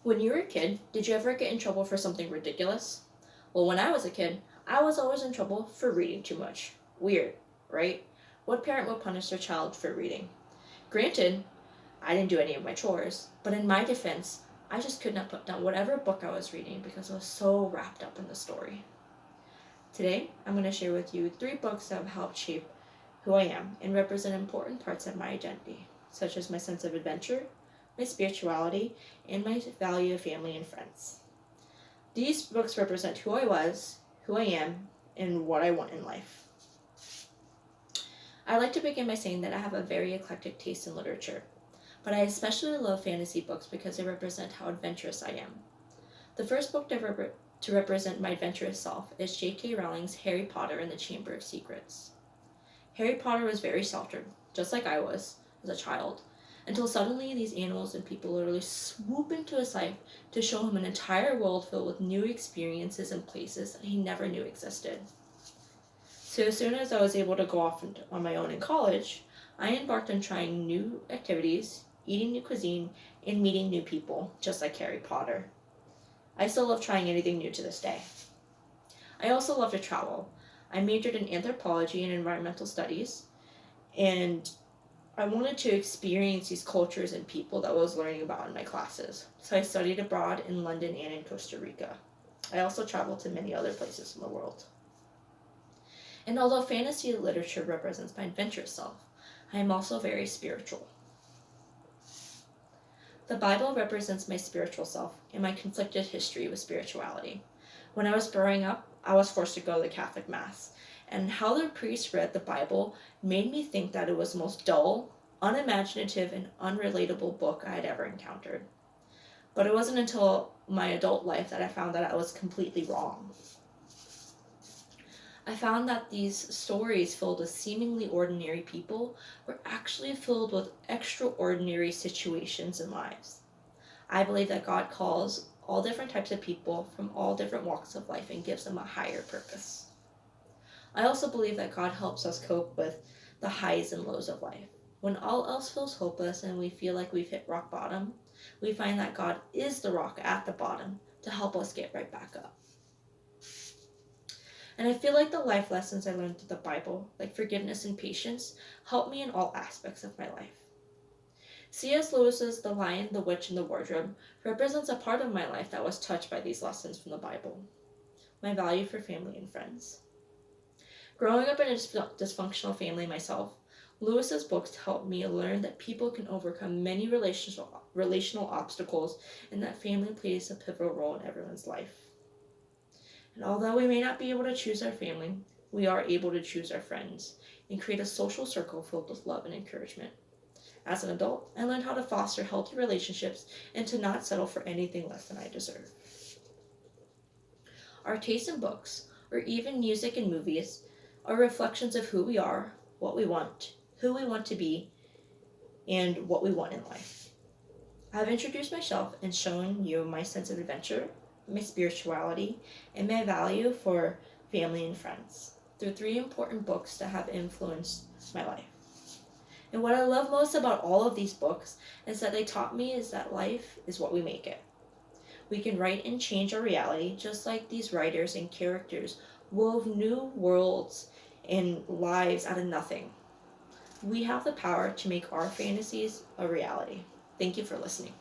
When you were a kid, did you ever get in trouble for something ridiculous? Well, when I was a kid, I was always in trouble for reading too much. Weird, right? What parent would punish their child for reading? Granted, I didn't do any of my chores, but in my defense, I just could not put down whatever book I was reading because I was so wrapped up in the story. Today, I'm going to share with you 3 books that have helped shape who I am and represent important parts of my identity, such as my sense of adventure, my spirituality, and my value of family and friends. These books represent who I was, who I am, and what I want in life. I like to begin by saying that I have a very eclectic taste in literature, but I especially love fantasy books because they represent how adventurous I am. The first book to represent my adventurous self is J.K. Rowling's Harry Potter and the Chamber of Secrets. Harry Potter was very sheltered, just like I was as a child, until suddenly these animals and people literally swoop into his life to show him an entire world filled with new experiences and places that he never knew existed. So as soon as I was able to go off on my own in college, I embarked on trying new activities, eating new cuisine, and meeting new people, just like Harry Potter. I still love trying anything new to this day. I also love to travel. I majored in anthropology and environmental studies, and I wanted to experience these cultures and people that I was learning about in my classes. So I studied abroad in London and in Costa Rica. I also traveled to many other places in the world. And although fantasy literature represents my adventurous self, I am also very spiritual. The Bible represents my spiritual self and my conflicted history with spirituality. When I was growing up, I was forced to go to the Catholic Mass, and how the priest read the Bible made me think that it was the most dull, unimaginative, and unrelatable book I had ever encountered. But it wasn't until my adult life that I found that I was completely wrong. I found that these stories filled with seemingly ordinary people were actually filled with extraordinary situations and lives. I believe that God calls all different types of people from all different walks of life and gives them a higher purpose. I also believe that God helps us cope with the highs and lows of life. When all else feels hopeless and we feel like we've hit rock bottom, we find that God is the rock at the bottom to help us get right back up. And I feel like the life lessons I learned through the Bible, like forgiveness and patience, help me in all aspects of my life. C.S. Lewis's The Lion, the Witch, and the Wardrobe represents a part of my life that was touched by these lessons from the Bible. My value for family and friends. Growing up in a dysfunctional family myself, Lewis's books helped me learn that people can overcome many relational obstacles and that family plays a pivotal role in everyone's life. And although we may not be able to choose our family, we are able to choose our friends and create a social circle filled with love and encouragement. As an adult, I learned how to foster healthy relationships and to not settle for anything less than I deserve. Our taste in books, or even music and movies, are reflections of who we are, what we want, who we want to be, and what we want in life. I have introduced myself and shown you my sense of adventure, my spirituality, and my value for family and friends through 3 important books that have influenced my life. And what I love most about all of these books is that they taught me is that life is what we make it. We can write and change our reality just like these writers and characters wove new worlds and lives out of nothing. We have the power to make our fantasies a reality. Thank you for listening.